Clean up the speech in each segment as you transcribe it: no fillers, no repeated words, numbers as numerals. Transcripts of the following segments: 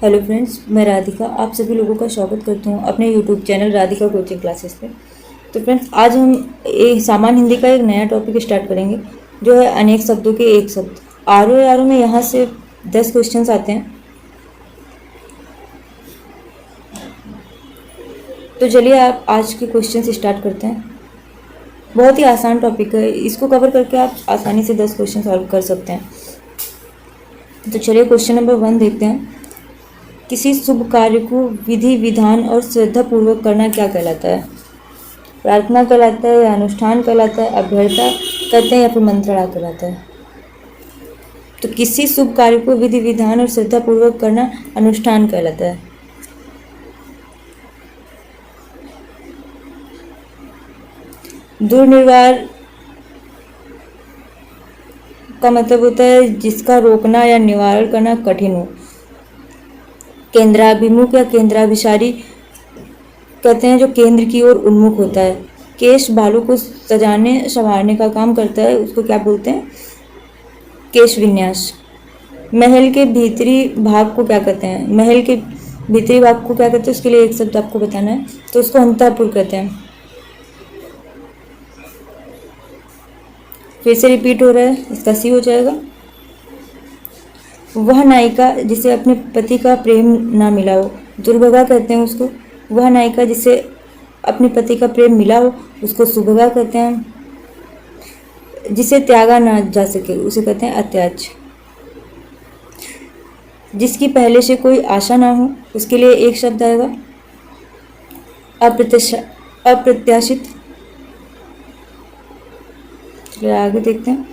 Hello friends, मैं राधिका आप सभी लोगों का स्वागत करती हूँ अपने YouTube channel Radhika coaching classes पे। तो फ्रेंड्स, आज हम सामान्य हिंदी का एक नया टॉपिक स्टार्ट करेंगे जो है अनेक शब्दों के एक शब्द। आर ओ में यहाँ से 10 क्वेश्चंस आते हैं। तो चलिए आप आज के क्वेश्चन स्टार्ट करते हैं। बहुत ही आसान टॉपिक है, इसको कवर करके आप आसानी से 10 क्वेश्चन सॉल्व कर सकते हैं। तो चलिए क्वेश्चन नंबर 1 देखते हैं। किसी शुभ कार्य को विधि विधान और श्रद्धा पूर्वक करना क्या कहलाता है? प्रार्थना कहलाता है या अनुष्ठान कहलाता है, अभ्यर्था कहते हैं या फिर मंत्रणा कहलाता है? तो किसी शुभ कार्य को विधि विधान और श्रद्धा पूर्वक करना अनुष्ठान कहलाता है। दुर्निवार का मतलब होता है जिसका रोकना या निवारण करना कठिन हो। केंद्राभिमुख या केंद्राभिसारी कहते हैं जो केंद्र की ओर उन्मुख होता है। केश बालों को सजाने संवारने का काम करता है, उसको क्या बोलते हैं? केश विन्यास। महल के भीतरी भाग को क्या कहते हैं? महल के भीतरी भाग को क्या कहते हैं? उसके लिए एक शब्द आपको बताना है, तो उसको अंतःपुर कहते हैं। फिर से रिपीट हो रहा है, इसका सी हो जाएगा। वह नायिका जिसे अपने पति का प्रेम ना मिला हो, दुर्भगा कहते हैं उसको। वह नायिका जिसे अपने पति का प्रेम मिला हो उसको सुभगा कहते हैं। जिसे त्यागा ना जा सके उसे कहते हैं अत्याज। जिसकी पहले से कोई आशा ना हो उसके लिए एक शब्द आएगा अप्रत्याशित। आगे देखते हैं।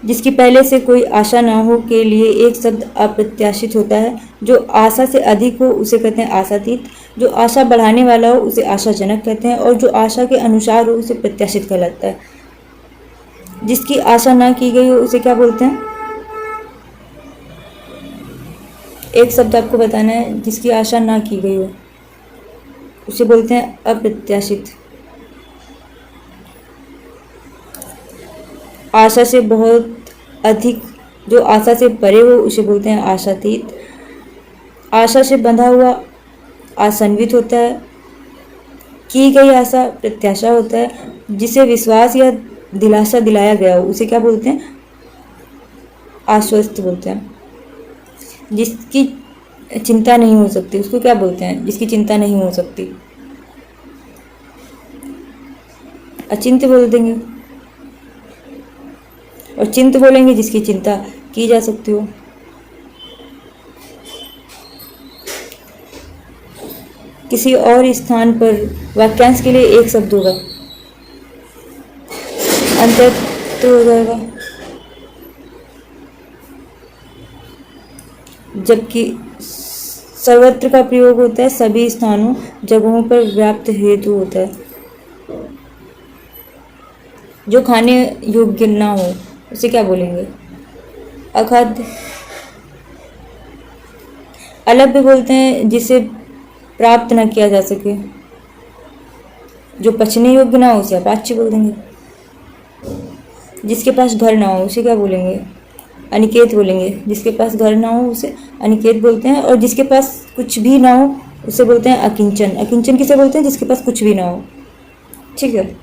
जिसकी पहले से कोई आशा ना हो के लिए एक शब्द अप्रत्याशित होता है। जो आशा से अधिक हो उसे कहते हैं आशातीत। जो आशा बढ़ाने वाला हो उसे आशाजनक कहते हैं और जो आशा के अनुसार हो उसे प्रत्याशित कहलाता है। जिसकी आशा ना की गई हो उसे क्या बोलते हैं? एक शब्द आपको बताना है, जिसकी आशा ना की गई हो उसे बोलते हैं अप्रत्याशित। आशा से बहुत अधिक, जो आशा से परे हो उसे बोलते हैं आशातीत। आशा से बंधा हुआ आशान्वित होता है। की गई आशा प्रत्याशा होता है। जिसे विश्वास या दिलासा दिलाया गया हो उसे क्या बोलते हैं? आश्वस्त बोलते हैं। जिसकी चिंता नहीं हो सकती उसको क्या बोलते हैं? जिसकी चिंता नहीं हो सकती अचिंत्य बोल देंगे। और चिंत बोलेंगे जिसकी चिंता की जा सकती हो। किसी और स्थान पर वाक्यांश के लिए एक शब्द होगा, अंततः हो जाएगा। जबकि सर्वत्र का प्रयोग होता है सभी स्थानों जगहों पर व्याप्त हेतु होता है। जो खाने योग्य ना हो उसे क्या बोलेंगे? अखाद्य। अलभ्य बोलते हैं जिसे प्राप्त न किया जा सके। जो पचने योग्य ना हो उसे अपाच्य बोल देंगे। जिसके पास घर ना हो उसे क्या बोलेंगे? अनिकेत बोलेंगे। जिसके पास घर ना हो उसे अनिकेत बोलते हैं। और जिसके पास कुछ भी ना हो उसे बोलते हैं अकिंचन। अकिंचन किसे बोलते हैं? जिसके पास कुछ भी ना हो। ठीक है।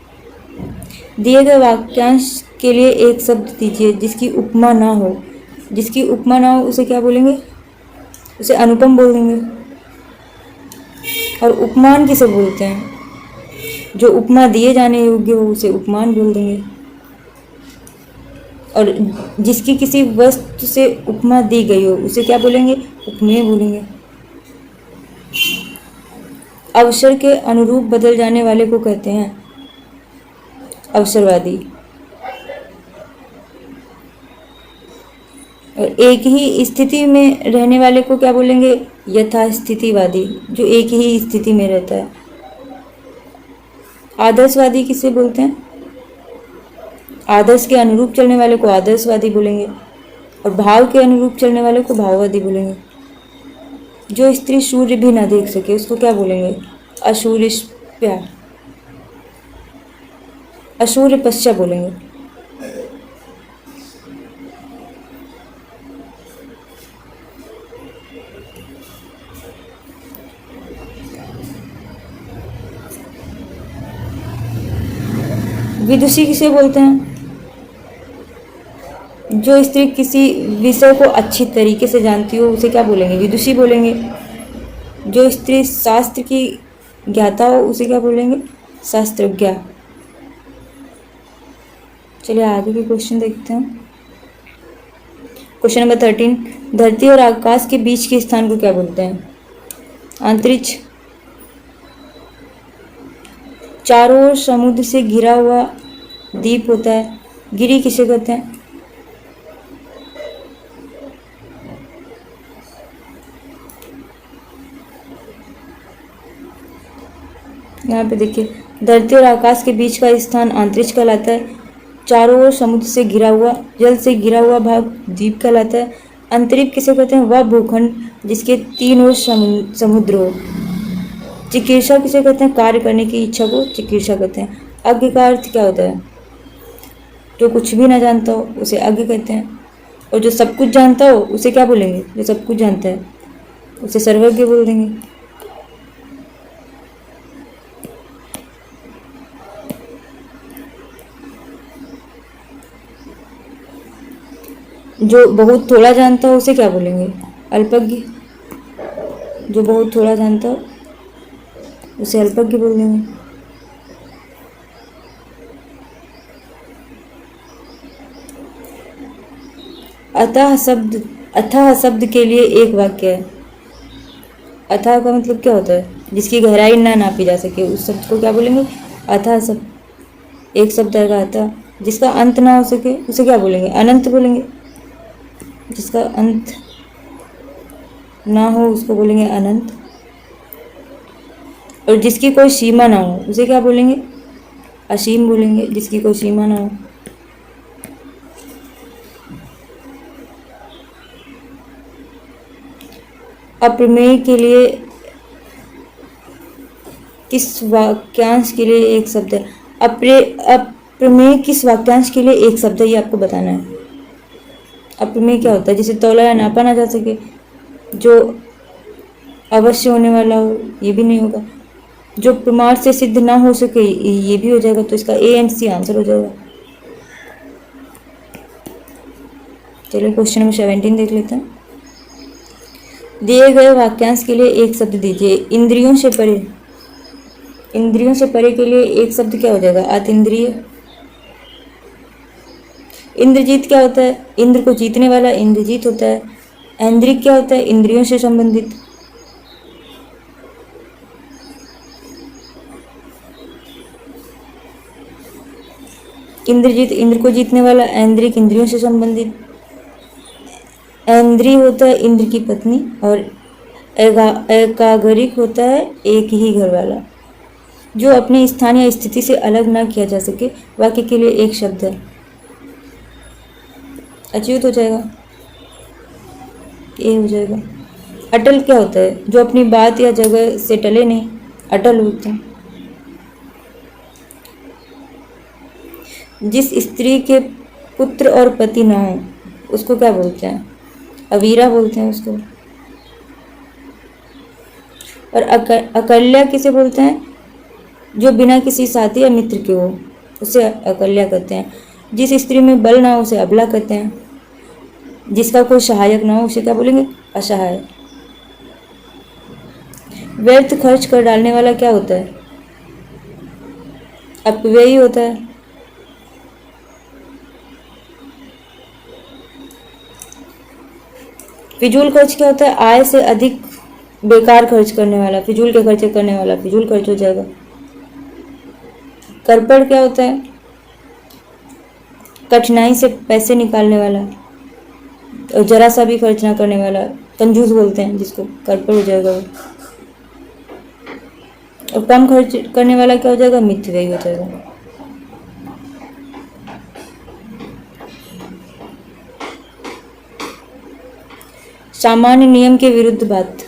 दिए गए वाक्यांश के लिए एक शब्द दीजिए जिसकी उपमा ना हो। जिसकी उपमा ना हो उसे क्या बोलेंगे? उसे अनुपम बोल देंगे। और उपमान किसे बोलते हैं? जो उपमा दिए जाने योग्य हो उसे उपमान बोल देंगे। और जिसकी किसी वस्तु से उपमा दी गई हो उसे क्या बोलेंगे? उपमेय बोलेंगे। अवसर के अनुरूप बदल जाने वाले को कहते हैं अवसरवादी। और एक ही स्थिति में रहने वाले को क्या बोलेंगे? यथास्थितिवादी, जो एक ही स्थिति में रहता है। आदर्शवादी किसे बोलते हैं? आदर्श के अनुरूप चलने वाले को आदर्शवादी बोलेंगे और भाव के अनुरूप चलने वाले को भाववादी बोलेंगे। जो स्त्री सूर्य भी ना देख सके उसको क्या बोलेंगे? असूर्यप्या, असूर्य पश्चा बोलेंगे। विदुषी किसे बोलते हैं? जो स्त्री किसी विषय को अच्छी तरीके से जानती हो उसे क्या बोलेंगे? विदुषी बोलेंगे। जो स्त्री शास्त्र की ज्ञाता हो उसे क्या बोलेंगे? शास्त्रज्ञा। चलिए आगे के क्वेश्चन देखते हैं। क्वेश्चन नंबर 13, धरती और आकाश के बीच के स्थान को क्या बोलते हैं? अंतरिक्ष। चारों ओर समुद्र से घिरा हुआ द्वीप होता है, गिरी किसे कहते हैं? यहाँ पे देखिए, धरती और आकाश के बीच का स्थान अंतरिक्ष कहलाता है। चारों ओर समुद्र से घिरा हुआ, जल से घिरा हुआ भाग द्वीप कहलाता है। अंतरिक्ष किसे कहते हैं? वह भूखंड जिसके तीन ओर समुद्र हो। चिकित्सा किसे कहते हैं? कार्य करने की इच्छा को चिकित्सा कहते हैं। अज्ञ का अर्थ क्या होता है? जो कुछ भी ना जानता हो उसे अज्ञ कहते हैं। और जो सब कुछ जानता हो उसे क्या बोलेंगे? जो सब कुछ जानता है उसे सर्वज्ञ बोल देंगे। जो बहुत थोड़ा जानता हो उसे क्या बोलेंगे? अल्पज्ञ। जो बहुत थोड़ा जानता हो उसे अल्पज्ञ बोल देंगे। अथाह शब्द के लिए एक वाक्य है। अथाह का मतलब क्या होता है? जिसकी गहराई ना नापी जा सके उस शब्द को क्या बोलेंगे? अथाह शब्द। एक शब्द आएगा अथाह। जिसका अंत ना हो सके उसे क्या बोलेंगे? अनंत बोलेंगे। जिसका अंत ना हो उसको बोलेंगे अनंत। और जिसकी कोई सीमा ना हो उसे क्या बोलेंगे? असीम बोलेंगे। जिसकी कोई सीमा ना हो। अप्रमेय के लिए किस वाक्यांश के लिए एक शब्द है? अप्रमेय किस वाक्यांश के लिए एक शब्द है ये आपको बताना है। अप्रमेय क्या होता है? जिसे तौला या नापा ना जा सके, जो अवश्य होने वाला हो ये भी नहीं होगा, जो प्रमाण से सिद्ध ना हो सके ये भी हो जाएगा। तो इसका ए एंड सी आंसर हो जाएगा। चलिए क्वेश्चन नंबर 17 देख लेते हैं। दिए गए वाक्यांश के लिए एक शब्द दीजिए। इंद्रियों से परे। इंद्रियों से परे के लिए एक शब्द क्या हो जाएगा? अतीन्द्रिय। इंद्रजीत क्या होता है? इंद्र को जीतने वाला इंद्रजीत होता है। ऐन्द्रिक क्या होता है? इंद्रियों से संबंधित। इंद्रजीत इंद्र को जीतने वाला, ऐन्द्रिक इंद्रियों से संबंधित। ऐन्द्री होता है इंद्र की पत्नी और एकागरिक होता है एक ही घर वाला। जो अपने स्थान या स्थिति से अलग ना किया जा सके वाक्य के लिए एक शब्द है। अच्युत हो जाएगा, ये हो जाएगा। अटल क्या होता है? जो अपनी बात या जगह से टले नहीं, अटल होते हैं। जिस स्त्री के पुत्र और पति ना हो उसको क्या बोलते हैं? अवीरा बोलते हैं उसको। और अकल्या किसे बोलते हैं? जो बिना किसी साथी या मित्र के हो उसे अकल्या कहते हैं। जिस स्त्री में बल ना हो उसे अबला कहते हैं। जिसका कोई सहायक ना हो उसे क्या बोलेंगे? असहाय। व्यर्थ खर्च कर डालने वाला क्या होता है? अपव्ययी होता है। फिजूल खर्च क्या होता है? आय से अधिक बेकार खर्च करने वाला, फिजूल के खर्चे करने वाला फिजूल खर्च हो जाएगा। करपड़ क्या होता है? कठिनाई से पैसे निकालने वाला और जरा सा भी खर्च ना करने वाला, कंजूस बोलते हैं जिसको, करपड़ हो जाएगा वो। और कम खर्च करने वाला क्या हो जाएगा? मितव्ययी हो जाएगा। सामान्य नियम के विरुद्ध बात,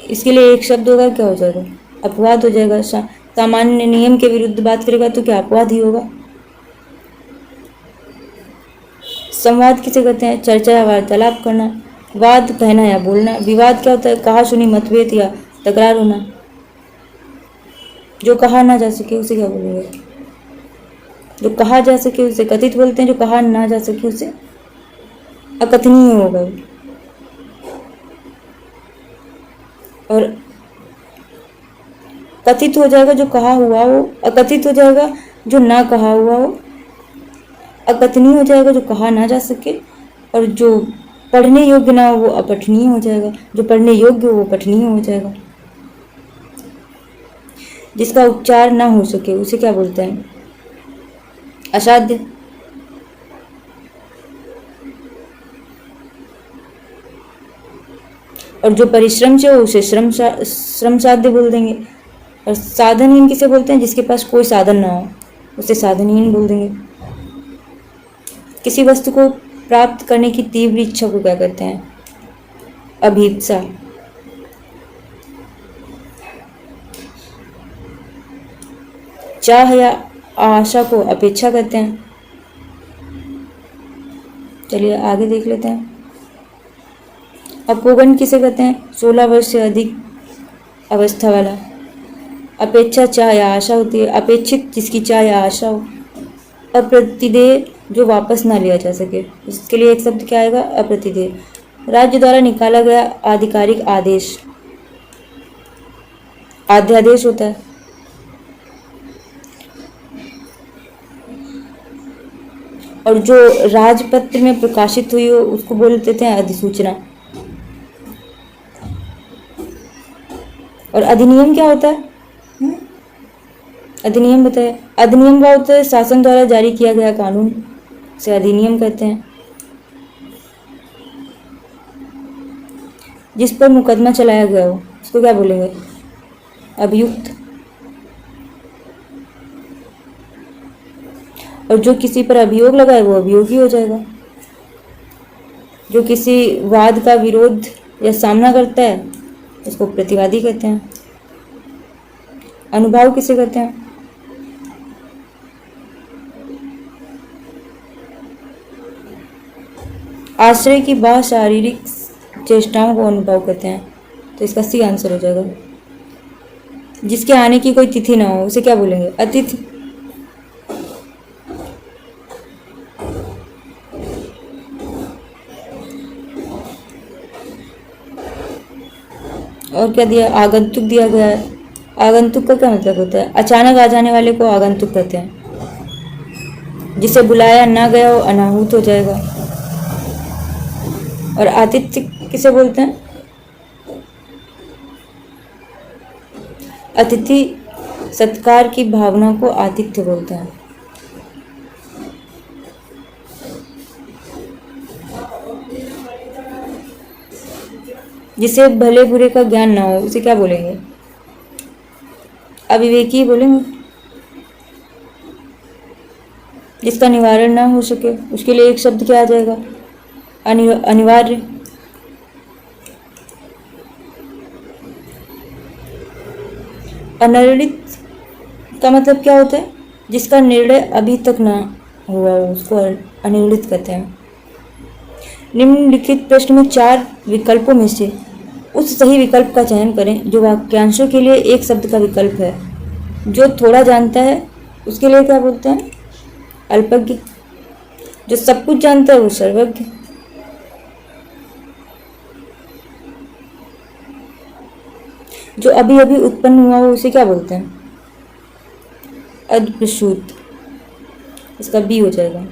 इसके लिए एक शब्द होगा, क्या हो जाएगा? अपवाद हो जाएगा। सामान्य नियम के विरुद्ध बात करेगा तो क्या अपवाद ही होगा। संवाद किसे कहते हैं? चर्चा या वार्तालाप करना। वाद कहना या बोलना। विवाद क्या होता है? कहा सुनी मतभेद या तकरार होना। जो कहा ना जा सके उसे क्या बोलेंगे? जो कहा जा सके उसे कथित बोलते हैं, जो कहा ना जा सके उसे अकथनीय होगा। और कथित हो जाएगा जो कहा हुआ हो, अकथित हो जाएगा जो ना कहा हुआ हो, अकथनीय हो जाएगा जो कहा ना जा सके, और जो पढ़ने योग्य ना हो वो अपठनीय हो जाएगा, जो पढ़ने योग्य हो वो पठनीय हो जाएगा। जिसका उच्चार ना हो सके उसे क्या बोलते हैं? असाध्य। और जो परिश्रम से हो उसे श्रम साध्य बोल देंगे। और साधनहीन किसे बोलते हैं? जिसके पास कोई साधन ना हो उसे साधनहीन बोल देंगे। किसी वस्तु को प्राप्त करने की तीव्र इच्छा को क्या कहते हैं? अभीप्सा। चाह या आशा को अपेक्षा कहते हैं। चलिए आगे देख लेते हैं। अपोगन किसे कहते हैं? 16 वर्ष से अधिक अवस्था वाला। अपेक्षा चाह या आशा होती है, अपेक्षित जिसकी चाह या आशा हो। अप्रतिदेय जो वापस ना लिया जा सके, इसके लिए एक शब्द क्या आएगा? अप्रतिदेय। राज्य द्वारा निकाला गया आधिकारिक आदेश अध्यादेश होता है। और जो राजपत्र में प्रकाशित हुई हो उसको बोल देते हैं अधिसूचना। और अधिनियम क्या होता है? अधिनियम बताए। अधिनियम क्या होता है? शासन द्वारा जारी किया गया कानून से अधिनियम कहते हैं। जिस पर मुकदमा चलाया गया हो उसको क्या बोलेंगे? अभियुक्त। और जो किसी पर अभियोग लगाए वो अभियोगी हो जाएगा। जो किसी वाद का विरोध या सामना करता है उसको प्रतिवादी कहते हैं। अनुभाव किसे कहते हैं? आश्रय की बाह्य शारीरिक चेष्टाओं को अनुभाव कहते हैं। तो इसका सी आंसर हो जाएगा। जिसके आने की कोई तिथि ना हो उसे क्या बोलेंगे? अतिथि। और क्या दिया? आगंतुक दिया गया है। आगंतुक का क्या मतलब होता है? अचानक आ जाने वाले को आगंतुक कहते हैं। जिसे बुलाया ना गया हो अनाहूत हो जाएगा। और आतिथ्य किसे बोलते हैं? अतिथि सत्कार की भावना को आतिथ्य बोलते हैं। जिसे भले बुरे का ज्ञान ना हो उसे क्या बोलेंगे? अविवेकी बोलेंगे। जिसका निवारण ना हो सके उसके लिए एक शब्द क्या आ जाएगा? अनिवार्य। अनिर्णित का मतलब क्या होता है? जिसका निर्णय अभी तक ना हुआ हो उसको अनिर्णित कहते हैं। निम्नलिखित प्रश्न में 4 विकल्पों में से उस सही विकल्प का चयन करें जो वाक्यांशों के लिए एक शब्द का विकल्प है। जो थोड़ा जानता है उसके लिए क्या बोलते हैं? अल्पज्ञ। जो सब कुछ जानता है वो सर्वज्ञ। जो अभी अभी उत्पन्न हुआ हो उसे क्या बोलते हैं? अद्प्रसूत। इसका बी हो जाएगा।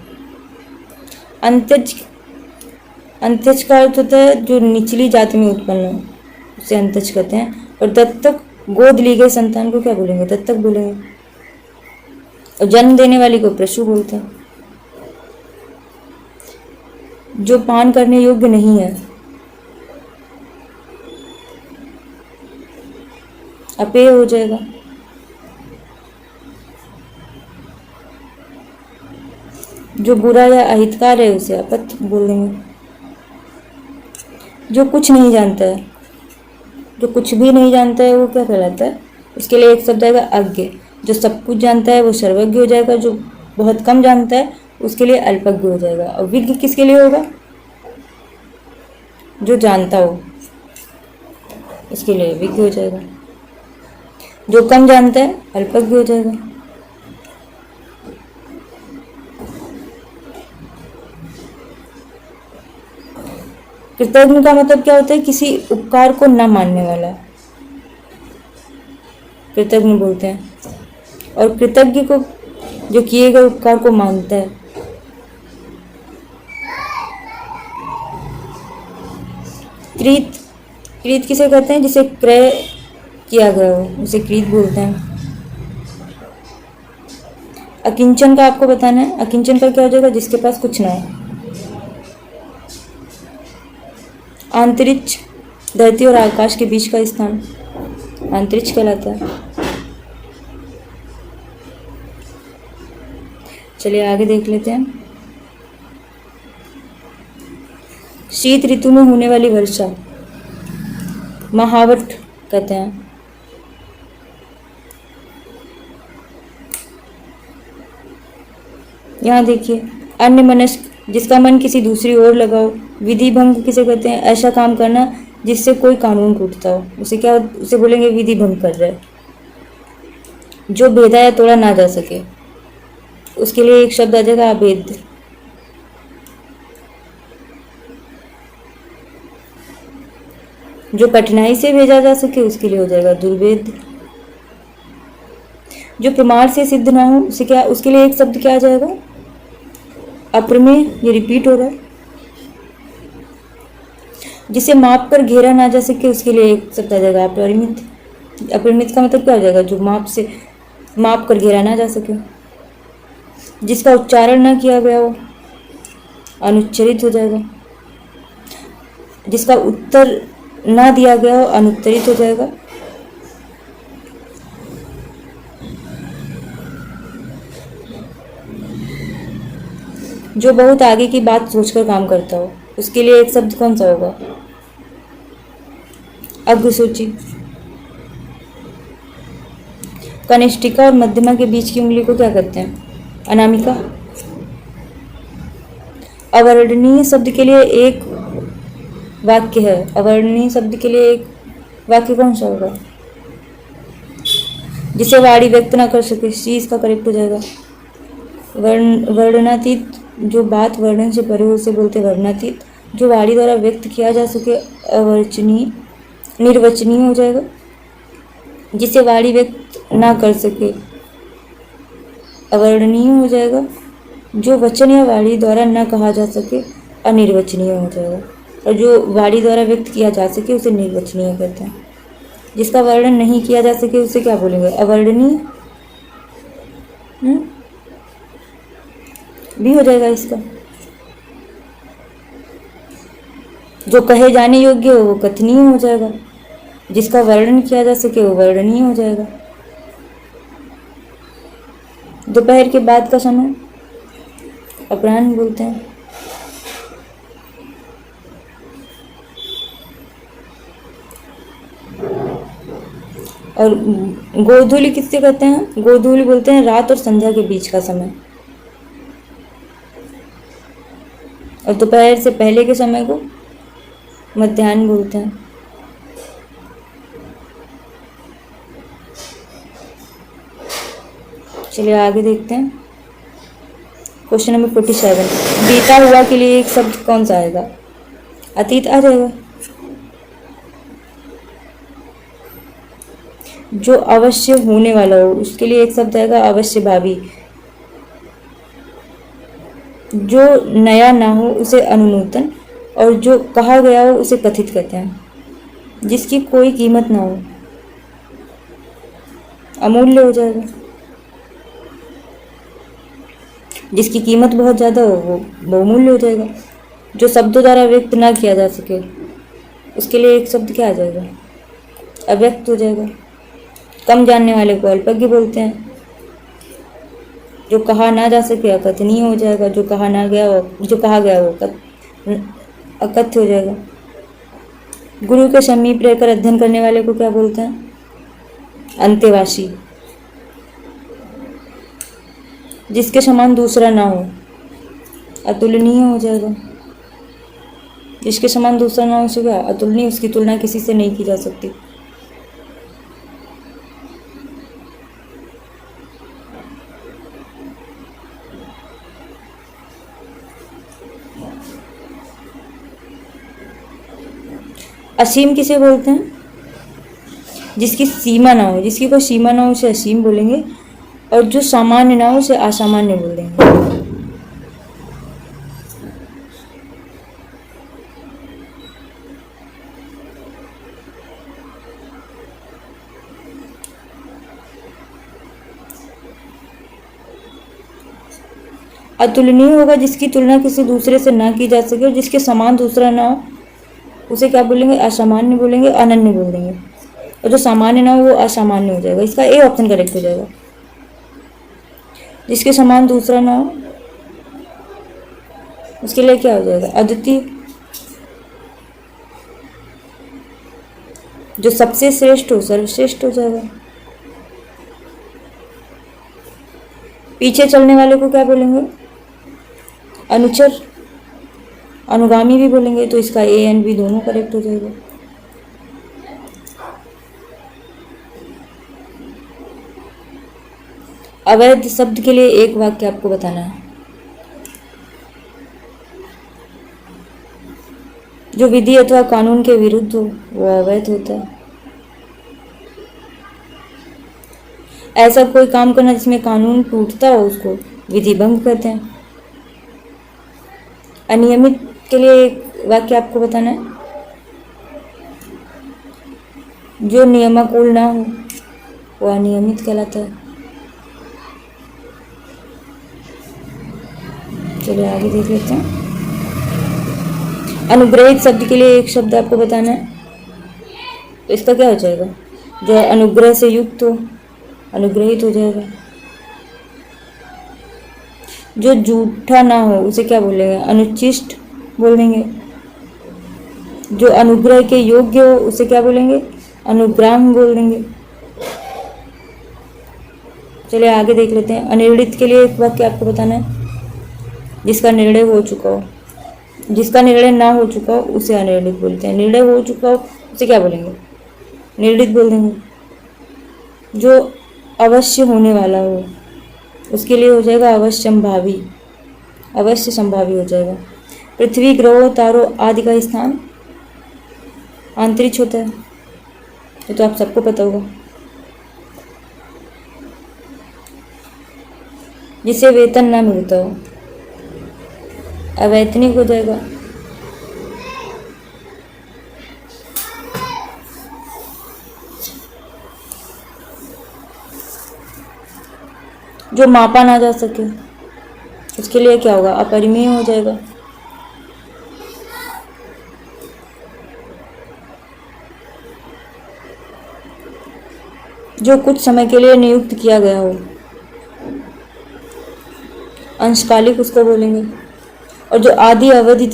अंत्यज। अंत्यज का अर्थ होता है जो निचली जाति में उत्पन्न हो उसे अंत्यज कहते हैं। और दत्तक गोद ली गई संतान को क्या बोलेंगे? दत्तक बोलेंगे। और जन्म देने वाली को प्रसूति बोलते हैं। जो पान करने योग्य नहीं है अपेय हो जाएगा। जो बुरा या अहितकार है उसे अपथ बोल देंगे। जो कुछ नहीं जानता है, जो कुछ भी नहीं जानता है वो क्या कहलाता है? इसके लिए एक शब्द आएगा अज्ञ। जो सब कुछ जानता है वो सर्वज्ञ हो जाएगा। जो बहुत कम जानता है उसके लिए अल्पज्ञ हो जाएगा। और विज्ञ किसके लिए होगा? जो जानता हो, इसके लिए विज्ञ हो जाएगा। जो कम जानता है अल्पज्ञ हो जाएगा। कृतज्ञ का मतलब क्या होता है? किसी उपकार को न मानने वाला, कृतज्ञ बोलते हैं। और कृतज्ञ को जो किए गए उपकार को मानता है। कृत, कृत किसे कहते हैं? जिसे क्रय किया गया हो, उसे कृत बोलते हैं। अकिंचन का आपको बताना है। अकिंचन का क्या हो जाएगा? जिसके पास कुछ ना हो। अंतरिक्ष, धरती और आकाश के बीच का स्थान अंतरिक्ष कहलाता है। चलिए आगे देख लेते हैं। शीत ऋतु में होने वाली वर्षा महावट कहते हैं। यहाँ देखिए, अन्य मनस्क, जिसका मन किसी दूसरी ओर लगा हो। विधि भंग किसे कहते हैं? ऐसा काम करना जिससे कोई कानून टूटता हो, उसे क्या, उसे बोलेंगे विधि भंग कर रहा है। जो भेदा या तोड़ा ना जा सके, उसके लिए एक शब्द आ जाएगा अभेद। जो कठिनाई से भेजा जा सके, उसके लिए हो जाएगा दुर्भेद। जो प्रमाण से सिद्ध ना हो, उसे क्या, उसके लिए एक शब्द क्या आ जाएगा? अप्रमेय। ये रिपीट हो रहा है। जिसे माप कर घेरा ना जा सके, उसके लिए एक शब्द आ जाएगा अपरिमित। अपरिमित का मतलब क्या हो जाएगा? जो माप कर घेरा ना जा सके। जिसका उच्चारण ना किया गया हो, अनुच्चरित हो जाएगा। जिसका उत्तर ना दिया गया हो, अनुत्तरित हो जाएगा। जो बहुत आगे की बात सोचकर काम करता हो, उसके लिए एक शब्द कौन सा होगा? अग्रसूची। कनिष्ठिका और मध्यमा के बीच की उंगली को क्या कहते हैं? अनामिका। अवर्णनीय शब्द के लिए एक वाक्य है। अवर्णनीय शब्द के लिए एक वाक्य कौन सा होगा? जिसे वाणी व्यक्त ना कर सके, सी इसका करेक्ट हो जाएगा। वर्णनातीत, जो बात वर्णन से परे हो उसे बोलते हैं वर्णनातीत। जो वाणी द्वारा व्यक्त किया जा सके, अवर्चनीय, निर्वचनीय हो जाएगा। जिसे वाणी व्यक्त ना कर सके, अवर्णनीय हो जाएगा। जो वचन या वाणी द्वारा न कहा जा सके, अनिर्वचनीय हो जाएगा। और जो वाणी द्वारा व्यक्त किया जा सके, उसे निर्वचनीय कहते हैं। जिसका वर्णन नहीं किया जा सके, उसे क्या बोलेंगे? अवर्णनीय भी हो जाएगा इसका। जो कहे जाने योग्य हो, वो कथनीय हो जाएगा। जिसका वर्णन किया जा सके, वो वर्णनीय हो जाएगा। दोपहर के बाद का समय अपराह्न बोलते हैं। और गोधूली किससे कहते हैं? गोधूली बोलते हैं रात और संध्या के बीच का समय। और दोपहर से पहले के समय को मध्याह्न बोलते हैं। चलिए आगे देखते हैं। Question number 47। बीता हुआ के लिए एक शब्द कौन सा आएगा? अतीत आ जाएगा। जो अवश्य होने वाला हो, उसके लिए एक शब्द आएगा अवश्य भावी। जो नया ना हो, उसे अनुनूतन। और जो कहा गया हो, उसे कथित कहते हैं। जिसकी कोई कीमत ना हो, अमूल्य हो जाएगा। जिसकी कीमत बहुत ज़्यादा हो, वो बहुमूल्य हो जाएगा। जो शब्दों द्वारा व्यक्त ना किया जा सके, उसके लिए एक शब्द क्या आ जाएगा? अव्यक्त हो जाएगा। कम जानने वाले को अल्पज्ञ बोलते हैं। जो कहा ना जा सके, अकथनीय हो जाएगा। जो कहा गया हो, अकथ्य हो जाएगा। गुरु के समीप रहकर अध्ययन करने वाले को क्या बोलते हैं? अंतेवासी। जिसके समान दूसरा ना हो, अतुलनीय हो जाएगा। जिसके समान दूसरा ना हो उसे क्या? अतुलनीय, उसकी तुलना किसी से नहीं की जा सकती। असीम किसे बोलते हैं? जिसकी सीमा ना हो, जिसकी कोई सीमा ना हो उसे असीम बोलेंगे, और जो सामान्य ना हो उसे असामान्य बोल देंगे। अतुलनीय होगा जिसकी तुलना किसी दूसरे से ना की जा सके और जिसके समान दूसरा ना हो उसे क्या बोलेंगे? असामान्य बोलेंगे, अनन्य बोल देंगे। और जो सामान्य ना हो वो असामान्य हो जाएगा। इसका ए ऑप्शन करेक्ट हो जाएगा। जिसके समान दूसरा ना हो उसके लिए क्या हो जाएगा? अद्वितीय। जो सबसे श्रेष्ठ हो सर्वश्रेष्ठ हो जाएगा। पीछे चलने वाले को क्या बोलेंगे? अनुचर, अनुगामी भी बोलेंगे। तो इसका ए एंड बी दोनों करेक्ट हो जाएगा। अवैध शब्द के लिए एक वाक्य आपको बताना है। जो विधि अथवा कानून के विरुद्ध हो वो अवैध होता है। ऐसा कोई काम करना जिसमें कानून टूटता हो उसको विधि भंग कहते हैं। अनियमित के लिए एक वाक्य आपको बताना है। जो नियमानुकूल ना हो वो अनियमित कहलाता है। चलिए आगे देख लेते हैं। अनुग्रहित शब्द के लिए एक शब्द आपको बताना है। तो इसका क्या हो जाएगा? जो अनुग्रह से युक्त हो अनुग्रहित हो जाएगा। जो झूठा ना हो उसे क्या बोलेंगे? अनुचिष्ट बोल देंगे। जो अनुग्रह के योग्य हो उसे क्या बोलेंगे? अनुग्राम बोल देंगे। चलिए आगे देख लेते हैं। अनिर्णित के लिए एक वाक्य आपको बताना है। जिसका निर्णय हो चुका हो, जिसका निर्णय ना हो चुका हो उसे अनिर्णित बोलते हैं। निर्णय हो चुका हो उसे क्या बोलेंगे? निर्णित बोल देंगे। जो अवश्य होने वाला हो उसके लिए हो जाएगा अवश्यंभावी, अवश्य संभावी हो जाएगा। पृथ्वी, ग्रहों, तारों आदि का स्थान अंतरिक्ष होता है। ये तो आप सबको पता होगा। जिसे वेतन ना मिलता हो अवैतनिक हो जाएगा। जो मापा ना जा सके उसके लिए क्या होगा? अपरिमेय हो जाएगा। जो कुछ समय के लिए नियुक्त किया गया हो अंशकालिक उसको बोलेंगे। और जो आधी अवधि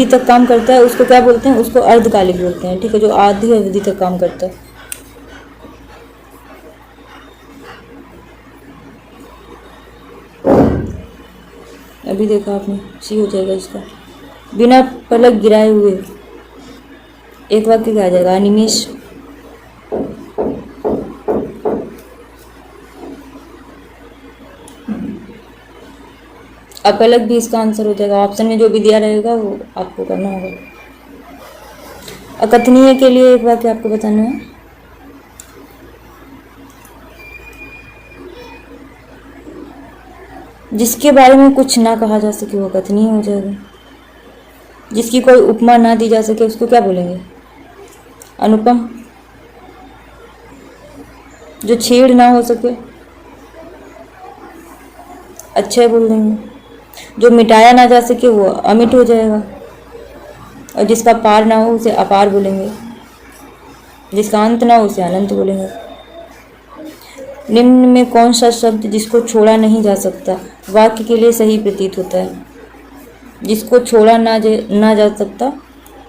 तक काम करता है उसको क्या बोलते हैं? उसको अर्धकालिक बोलते हैं। ठीक है, जो आधी अवधि तक काम करता है। अभी देखा आपने, सी हो जाएगा इसका। बिना पलक गिराए हुए एक वाक्य क्या आ जाएगा? अनिमेष। अपलक भी इसका आंसर हो जाएगा। ऑप्शन में जो भी दिया रहेगा वो आपको करना होगा। अकथनीय के लिए एक वाक्य आपको बताना है। जिसके बारे में कुछ ना कहा जा सके वो कथनीय हो जाएगा। जिसकी कोई उपमा ना दी जा सके उसको क्या बोलेंगे? अनुपम। जो छेड़ ना हो सके अच्छे बोल देंगे। जो मिटाया ना जा सके वो अमिट हो जाएगा। और जिसका पार ना हो उसे अपार बोलेंगे। जिसका अंत ना हो उसे अनंत बोलेंगे। निम्न में कौन सा शब्द जिसको छोड़ा नहीं जा सकता वाक्य के लिए सही प्रतीत होता है? जिसको छोड़ा ना जा सकता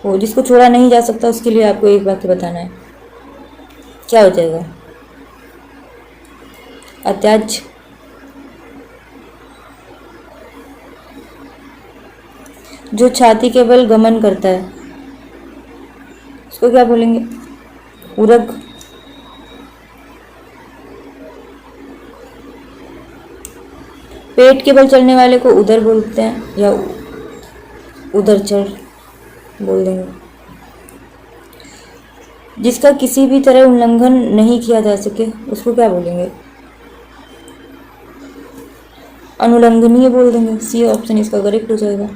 हो, जिसको छोड़ा नहीं जा सकता उसके लिए आपको एक वाक्य बताना है। क्या हो जाएगा? अत्याज्य। जो छाती के बल गमन करता है उसको क्या बोलेंगे? उरग। पेट के बल चलने वाले को उदर बोलते हैं या उदरचर बोल देंगे। जिसका किसी भी तरह उल्लंघन नहीं किया जा सके उसको क्या बोलेंगे? अनुल्लंघनीय बोल देंगे। सी ऑप्शन इसका करेक्ट हो जाएगा।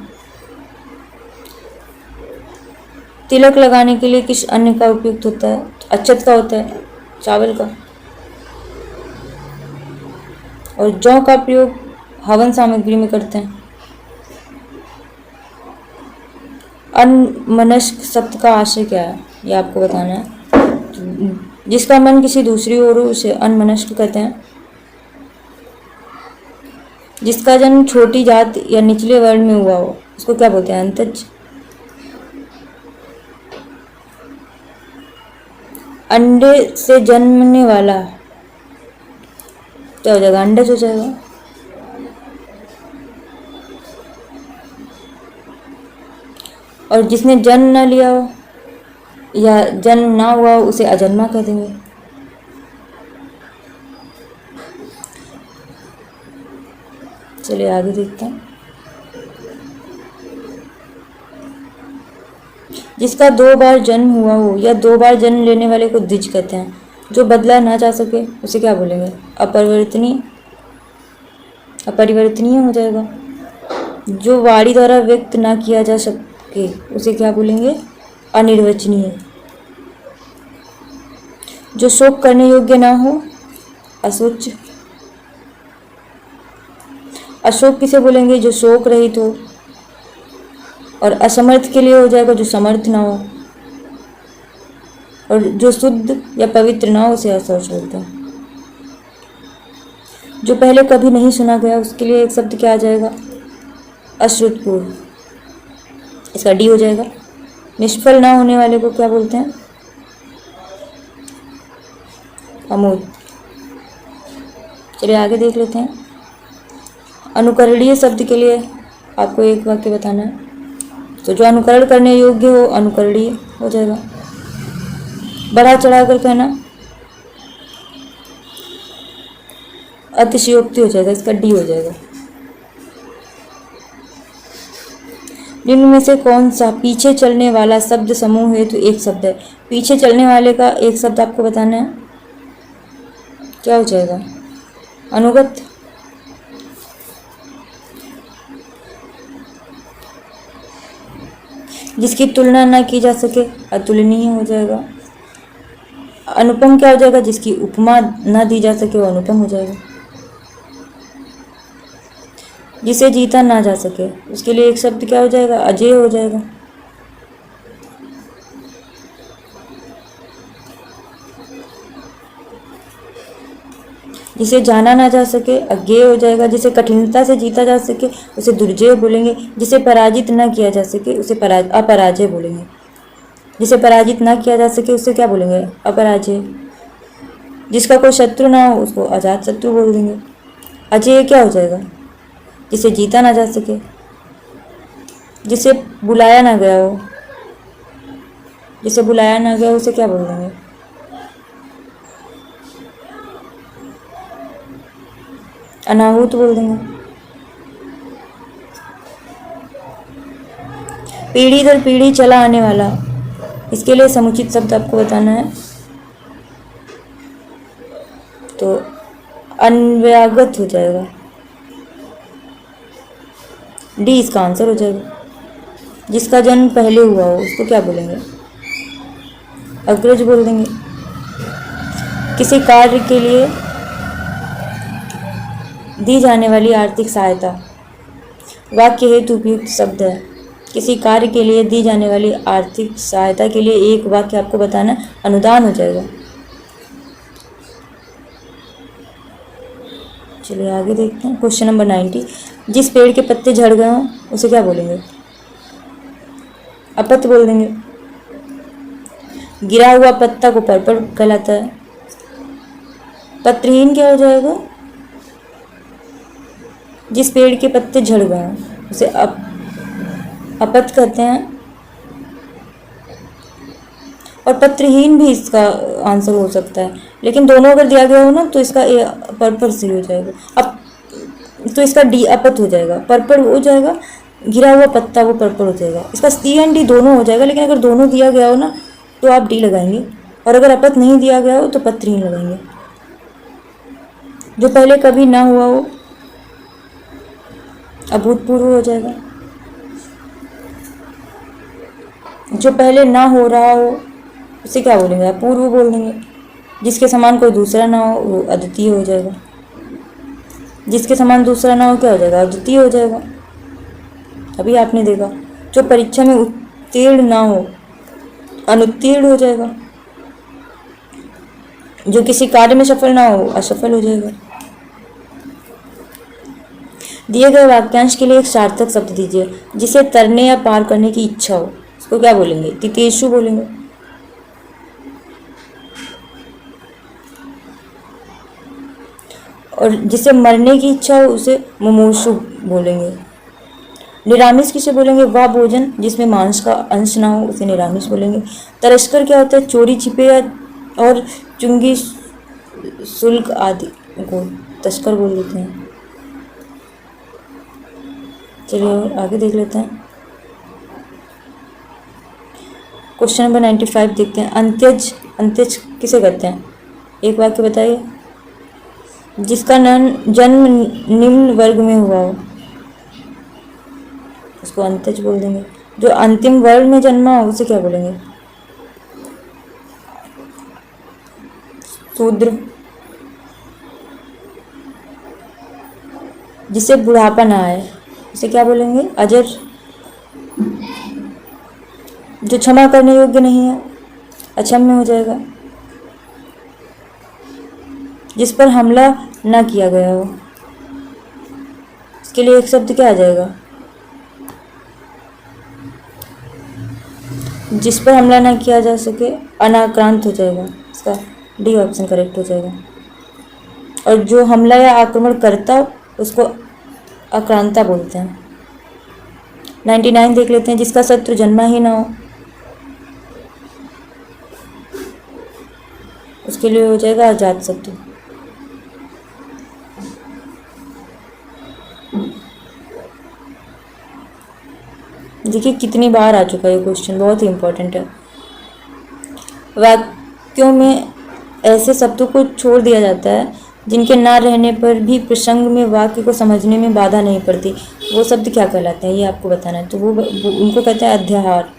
तिलक लगाने के लिए किस अन्न का उपयुक्त होता है? अक्षत का होता है, चावल का। और जौ का प्रयोग हवन सामग्री में करते हैं। अनमनस्क शब्द का आशय क्या है ये आपको बताना है। जिसका मन किसी दूसरी ओर हो उसे अनमनस्क कहते हैं। जिसका जन्म छोटी जात या निचले वर्ण में हुआ हो उसको क्या बोलते हैं? अंतज। अंडे से जन्मने वाला क्या हो जाएगा? अंडज हो जाएगा। और जिसने जन्म ना लिया हो या जन्म ना हुआ हो उसे अजन्मा कह देंगे। चलिए आगे देखते हैं। जिसका 2 बार जन्म हुआ हो या 2 बार जन्म लेने वाले को द्विज कहते हैं। जो बदला ना जा सके उसे क्या बोलेंगे? अपरिवर्तनीय। अपरिवर्तनीय हो जाएगा। जो वाणी द्वारा व्यक्त ना किया जा सके उसे क्या बोलेंगे? अनिर्वचनीय। जो शोक करने योग्य ना हो अशोच। अशोक किसे बोलेंगे? जो शोक रहित हो। और असमर्थ के लिए हो जाएगा जो समर्थ ना हो। और जो शुद्ध या पवित्र ना हो उसे अशौच बोलते हैं। जो पहले कभी नहीं सुना गया उसके लिए एक शब्द क्या आ जाएगा? अश्रुतपूर्व। इसका डी हो जाएगा। निष्फल ना होने वाले को क्या बोलते हैं? अमूर्त। चलिए आगे देख लेते हैं। अनुकरणीय शब्द के लिए आपको एक वाक्य बताना है। तो जो अनुकरण करने योग्य हो अनुकरणीय हो जाएगा। बढ़ा चढ़ा कर कहना अतिशयोक्ति हो जाएगा। इसका डी हो जाएगा। निम्न में से कौन सा पीछे चलने वाला शब्द समूह है? तो एक शब्द है। पीछे चलने वाले का एक शब्द आपको बताना है। क्या हो जाएगा? अनुगत। जिसकी तुलना ना की जा सके अतुलनीय हो जाएगा। अनुपम क्या हो जाएगा? जिसकी उपमा ना दी जा सके वो अनुपम हो जाएगा। जिसे जीता ना जा सके उसके लिए एक शब्द क्या हो जाएगा? अजेय हो जाएगा। जिसे जाना ना जा सके अज्ञेय हो जाएगा। जिसे कठिनता से जीता जा सके उसे दुर्जय बोलेंगे। जिसे पराजित ना किया जा सके उसे अपराजय बोलेंगे। जिसे पराजित ना किया जा सके उसे क्या बोलेंगे? अपराजय। जिसका कोई शत्रु ना हो उसको अजात शत्रु बोल देंगे। अजेय क्या हो जाएगा? जिसे जीता ना जा सके। जिसे बुलाया ना गया हो, जिसे बुलाया ना गया उसे क्या बोल देंगे? अनाहूत बोल देंगे। पीढ़ी दर पीढ़ी चला आने वाला, इसके लिए समुचित शब्द आपको बताना है। तो अन्वयागत हो जाएगा। डी इसका आंसर हो जाएगा। जिसका जन्म पहले हुआ हो उसको क्या बोलेंगे? अग्रज बोल देंगे। किसी कार्य के लिए दी जाने वाली आर्थिक सहायता वाक्य हेतु उपयुक्त शब्द है। किसी कार्य के लिए दी जाने वाली आर्थिक सहायता के लिए एक वाक्य आपको बताना, अनुदान हो जाएगा। चलिए आगे देखते हैं। Question number 90। जिस पेड़ के पत्ते झड़ गए हों उसे क्या बोलेंगे? अपत्य बोल देंगे। गिरा हुआ पत्ता को पर्पल कहलाता है। पत्रहीन क्या हो जाएगा? जिस पेड़ के पत्ते झड़ गए हों उसे अपत कहते हैं, और पत्रहीन भी इसका आंसर हो सकता है, लेकिन दोनों अगर दिया गया हो ना तो इसका ए पर्पर सही हो जाएगा। अब तो इसका डी अपत हो जाएगा, पर्पर हो जाएगा, गिरा हुआ पत्ता वो पर्पर हो जाएगा। इसका सी एंड डी दोनों हो जाएगा, लेकिन अगर दोनों दिया गया हो ना तो आप डी लगाएंगे, और अगर अपत नहीं दिया गया हो तो पत्रहीन लगाएंगे। जो पहले कभी ना हुआ हो अभूतपूर्व हो जाएगा। जो पहले ना हो रहा हो उसे क्या बोलेंगे, अपूर्व बोल देंगे। जिसके समान कोई दूसरा ना हो वो अद्वितीय हो जाएगा। जिसके समान दूसरा ना हो क्या हो जाएगा, अद्वितीय हो जाएगा। अभी आपने देखा, जो परीक्षा में उत्तीर्ण ना हो अनुत्तीर्ण हो जाएगा। जो किसी कार्य में सफल ना हो असफल हो जाएगा। दिए गए वाक्यांश के लिए एक सार्थक शब्द दीजिए जिसे तरने या पार करने की इच्छा हो। इसको क्या बोलेंगे, तितेशु बोलेंगे। और जिसे मरने की इच्छा हो उसे मुमूर्षु बोलेंगे। निरामिष किसे बोलेंगे, वह भोजन जिसमें मांस का अंश ना हो उसे निरामिष बोलेंगे। तस्कर क्या होता है, चोरी छिपे या और चुंगी शुल्क आदि को तस्कर बोल देते हैं। चलिए और आगे देख लेते हैं। क्वेश्चन नंबर 95 देखते हैं। अंत्यज, अंत्यज किसे कहते हैं, एक वाक्य बताइए। जिसका जन्म निम्न वर्ग में हुआ हो उसको अंत्यज बोल देंगे। जो अंतिम वर्ग में जन्मा हो उसे क्या बोलेंगे, शूद्र। जिसे बुढ़ापा ना आए उसे क्या बोलेंगे, अजर। जो क्षमा करने योग्य नहीं है अक्षम्य हो जाएगा। जिस पर हमला ना किया गया हो इसके लिए एक शब्द क्या आ जाएगा, जिस पर हमला ना किया जा सके अनाक्रांत हो जाएगा। इसका डी ऑप्शन करेक्ट हो जाएगा। और जो हमला या आक्रमण करता हो उसको आक्रांता बोलते हैं। 99 देख लेते हैं। जिसका शत्रु जन्मा ही ना हो उसके लिए हो जाएगा अजात शत्रु। देखिए कितनी बार आ चुका है ये क्वेश्चन, बहुत ही इंपॉर्टेंट है। वाक्यों में ऐसे शब्दों को छोड़ दिया जाता है जिनके ना रहने पर भी प्रसंग में वाक्य को समझने में बाधा नहीं पड़ती। वो शब्द क्या कहलाते हैं ये आपको बताना है। तो वो उनको कहते हैं अध्याहार।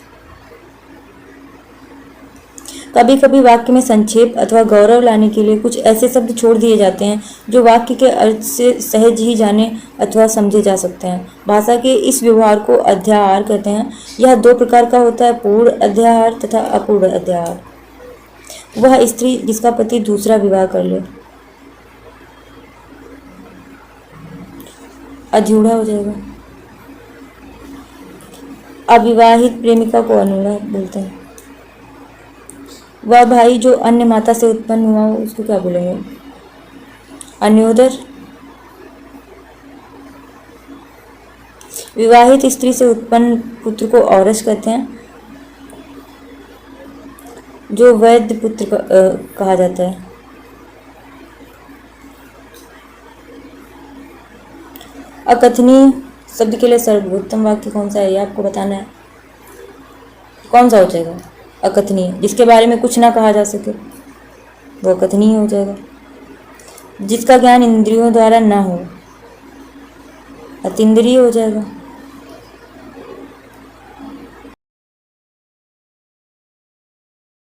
कभी कभी वाक्य में संक्षेप अथवा गौरव लाने के लिए कुछ ऐसे शब्द छोड़ दिए जाते हैं जो वाक्य के अर्थ से सहज ही जाने अथवा समझे जा सकते हैं। भाषा के इस व्यवहार को अध्याहार कहते हैं। यह दो प्रकार का होता है, पूर्ण अध्याहार तथा अपूर्ण अध्याहार। वह स्त्री जिसका पति दूसरा विवाह कर ले अध्यूढ़ा हो जाएगा। अविवाहित प्रेमिका को अनुड़ा बोलते हैं। वह भाई जो अन्य माता से उत्पन्न हुआ हो उसको क्या बोलेंगे, अन्योदर। विवाहित स्त्री से उत्पन्न पुत्र को औरस कहते हैं, जो वैध पुत्र कहा जाता है। अकथनीय शब्द के लिए सर्वोत्तम वाक्य कौन सा है ये आपको बताना है। कौन सा हो जाएगा, अकथनीय। जिसके बारे में कुछ ना कहा जा सके वो अकथनीय हो जाएगा। जिसका ज्ञान इंद्रियों द्वारा ना हो अतीन्द्रिय हो जाएगा।